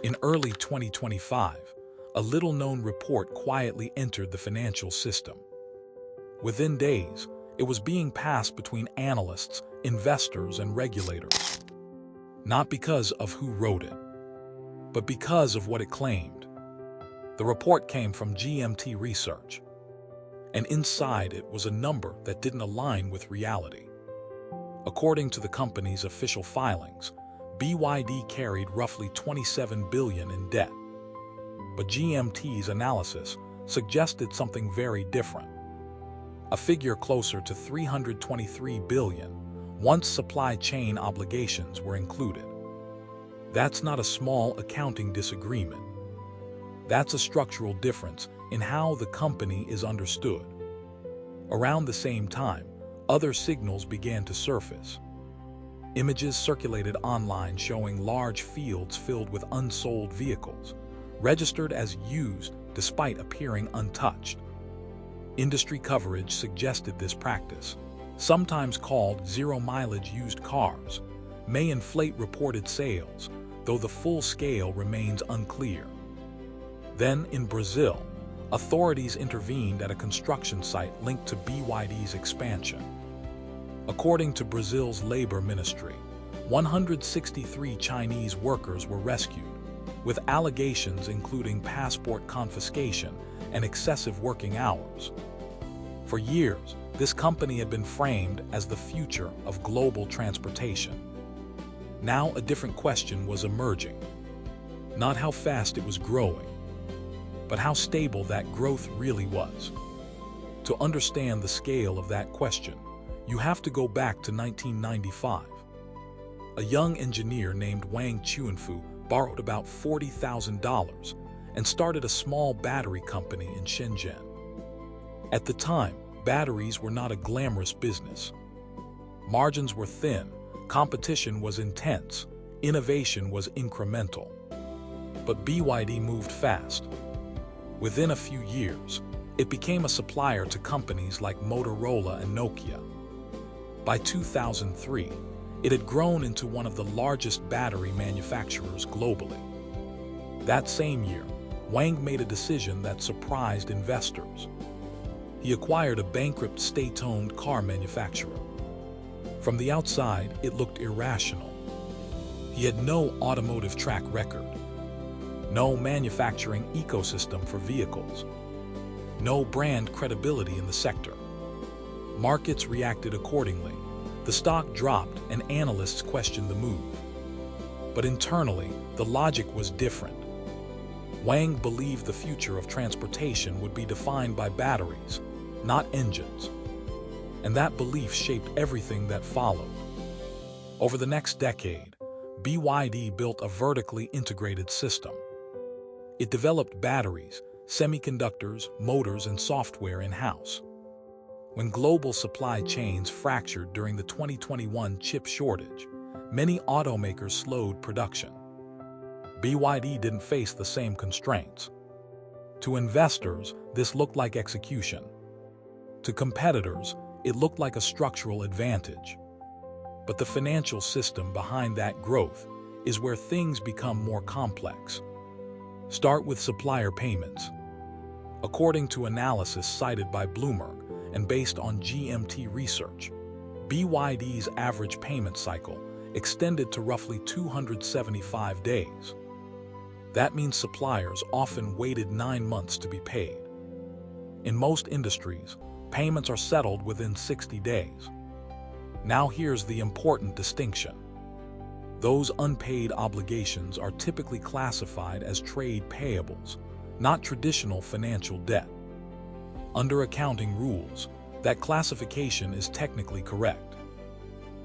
In early 2025, a little-known report quietly entered the financial system. Within days, it was being passed between analysts, investors, and regulators. Not because of who wrote it, but because of what it claimed. The report came from GMT Research, and inside it was a number that didn't align with reality. According to the company's official filings, BYD carried roughly $27 billion in debt. But GMT's analysis suggested something very different. A figure closer to $323 billion once supply chain obligations were included. That's not a small accounting disagreement. That's a structural difference in how the company is understood. Around the same time, other signals began to surface. Images circulated online showing large fields filled with unsold vehicles, registered as used despite appearing untouched. Industry coverage suggested this practice, sometimes called zero-mileage used cars, may inflate reported sales, though the full scale remains unclear. Then, in Brazil, authorities intervened at a construction site linked to BYD's expansion. According to Brazil's labor ministry, 163 Chinese workers were rescued, with allegations including passport confiscation and excessive working hours. For years, this company had been framed as the future of global transportation. Now a different question was emerging. Not how fast it was growing, but how stable that growth really was. To understand the scale of that question, you have to go back to 1995. A young engineer named Wang Chuanfu borrowed about $40,000 and started a small battery company in Shenzhen. At the time, batteries were not a glamorous business. Margins were thin, competition was intense, innovation was incremental. But BYD moved fast. Within a few years, it became a supplier to companies like Motorola and Nokia. By 2003, it had grown into one of the largest battery manufacturers globally. That same year, Wang made a decision that surprised investors. He acquired a bankrupt state-owned car manufacturer. From the outside, it looked irrational. He had no automotive track record, no manufacturing ecosystem for vehicles, no brand credibility in the sector. Markets reacted accordingly. The stock dropped and analysts questioned the move. But internally, the logic was different. Wang believed the future of transportation would be defined by batteries, not engines. And that belief shaped everything that followed. Over the next decade, BYD built a vertically integrated system. It developed batteries, semiconductors, motors, and software in-house. When global supply chains fractured during the 2021 chip shortage, many automakers slowed production. BYD didn't face the same constraints. To investors, this looked like execution. To competitors, it looked like a structural advantage. But the financial system behind that growth is where things become more complex. Start with supplier payments. According to analysis cited by Bloomberg and based on GMT Research, BYD's average payment cycle extended to roughly 275 days. That means suppliers often waited 9 months to be paid. In most industries, payments are settled within 60 days. Now here's the important distinction. Those unpaid obligations are typically classified as trade payables, not traditional financial debt. Under accounting rules, that classification is technically correct.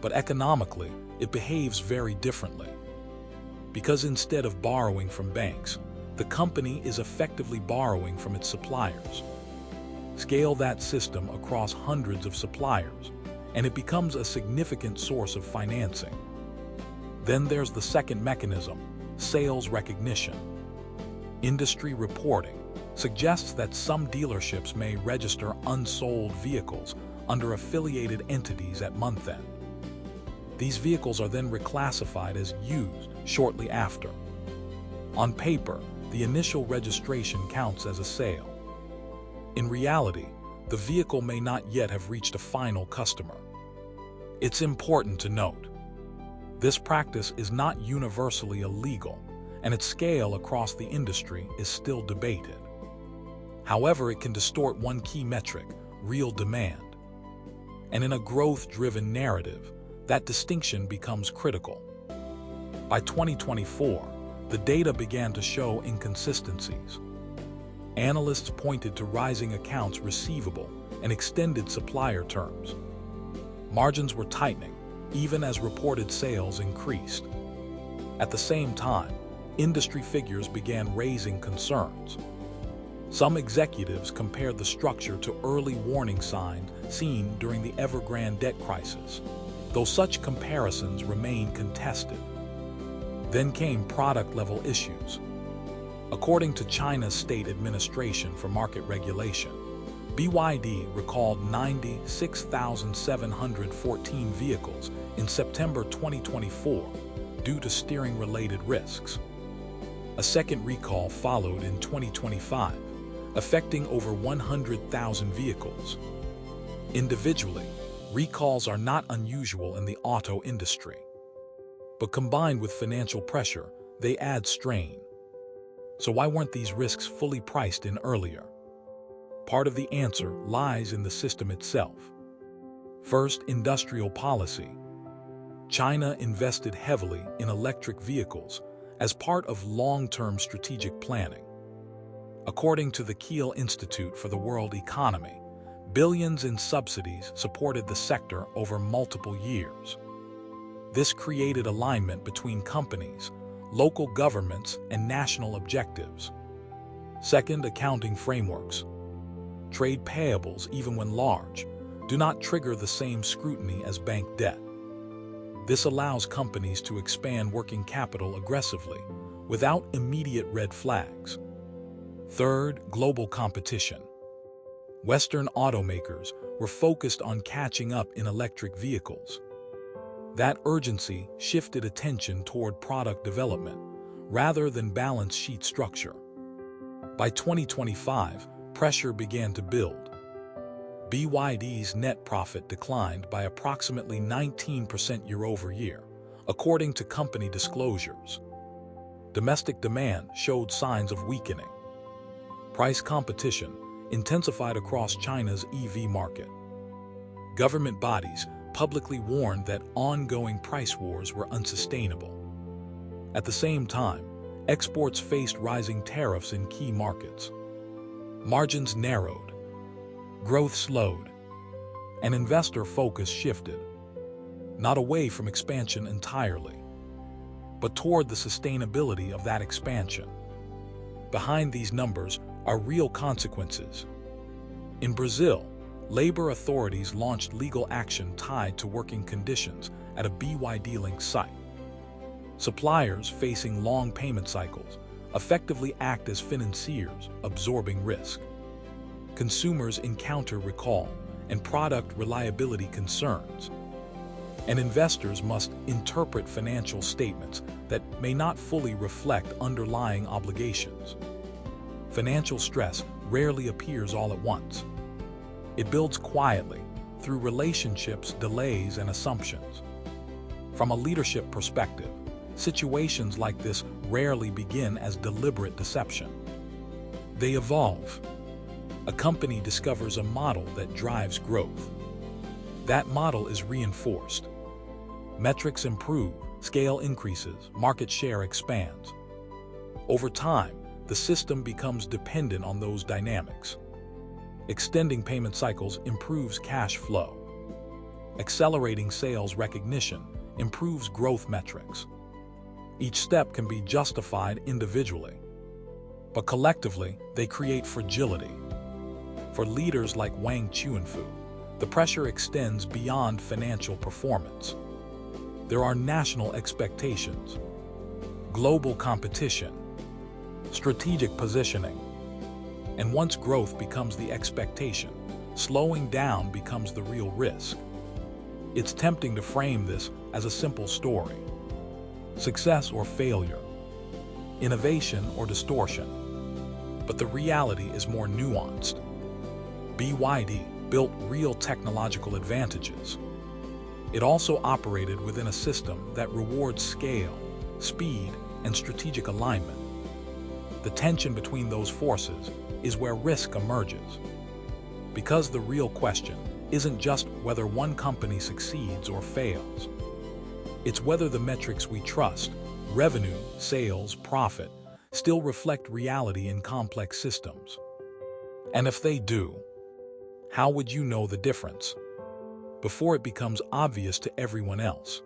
But economically, it behaves very differently. Because instead of borrowing from banks, the company is effectively borrowing from its suppliers. Scale that system across hundreds of suppliers, and it becomes a significant source of financing. Then there's the second mechanism, sales recognition. Industry reporting suggests that some dealerships may register unsold vehicles under affiliated entities at month-end. These vehicles are then reclassified as used shortly after. On paper, the initial registration counts as a sale. In reality, the vehicle may not yet have reached a final customer. It's important to note, this practice is not universally illegal, and its scale across the industry is still debated. However, it can distort one key metric, real demand. And in a growth-driven narrative, that distinction becomes critical. By 2024, the data began to show inconsistencies. Analysts pointed to rising accounts receivable and extended supplier terms. Margins were tightening, even as reported sales increased. At the same time, industry figures began raising concerns. Some executives compared the structure to early warning signs seen during the Evergrande debt crisis, though such comparisons remain contested. Then came product-level issues. According to China's State Administration for Market Regulation, BYD recalled 96,714 vehicles in September 2024 due to steering-related risks. A second recall followed in 2025, affecting over 100,000 vehicles. Individually, recalls are not unusual in the auto industry. But combined with financial pressure, they add strain. So why weren't these risks fully priced in earlier? Part of the answer lies in the system itself. First, industrial policy. China invested heavily in electric vehicles as part of long-term strategic planning. According to the Kiel Institute for the World Economy, billions in subsidies supported the sector over multiple years. This created alignment between companies, local governments, and national objectives. Second, accounting frameworks. Trade payables, even when large, do not trigger the same scrutiny as bank debt. This allows companies to expand working capital aggressively, without immediate red flags. Third, global competition. Western automakers were focused on catching up in electric vehicles. That urgency shifted attention toward product development, rather than balance sheet structure. By 2025, pressure began to build. BYD's net profit declined by approximately 19% year-over-year, according to company disclosures. Domestic demand showed signs of weakening. Price competition intensified across China's EV market. Government bodies publicly warned that ongoing price wars were unsustainable. At the same time, exports faced rising tariffs in key markets. Margins narrowed, growth slowed, and investor focus shifted, not away from expansion entirely, but toward the sustainability of that expansion. Behind these numbers are real consequences. In Brazil, labor authorities launched legal action tied to working conditions at a BYD-linked site. Suppliers facing long payment cycles effectively act as financiers, absorbing risk. Consumers encounter recall and product reliability concerns. And investors must interpret financial statements that may not fully reflect underlying obligations. Financial stress rarely appears all at once. It builds quietly through relationships, delays, and assumptions. From a leadership perspective, situations like this rarely begin as deliberate deception. They evolve. A company discovers a model that drives growth. That model is reinforced. Metrics improve, scale increases, market share expands. Over time, the system becomes dependent on those dynamics. Extending payment cycles improves cash flow. Accelerating sales recognition improves growth metrics. Each step can be justified individually, but collectively, they create fragility. For leaders like Wang Chuanfu, the pressure extends beyond financial performance. There are national expectations, global competition, strategic positioning. And once growth becomes the expectation, slowing down becomes the real risk. It's tempting to frame this as a simple story: success or failure. innovation, or distortion. But the reality is more nuanced. BYD built real technological advantages. It also operated within a system that rewards scale, speed, and strategic alignment. The tension between those forces is where risk emerges. Because the real question isn't just whether one company succeeds or fails. It's whether the metrics we trust, revenue, sales, profit, still reflect reality in complex systems. And if they do, how would you know the difference before it becomes obvious to everyone else?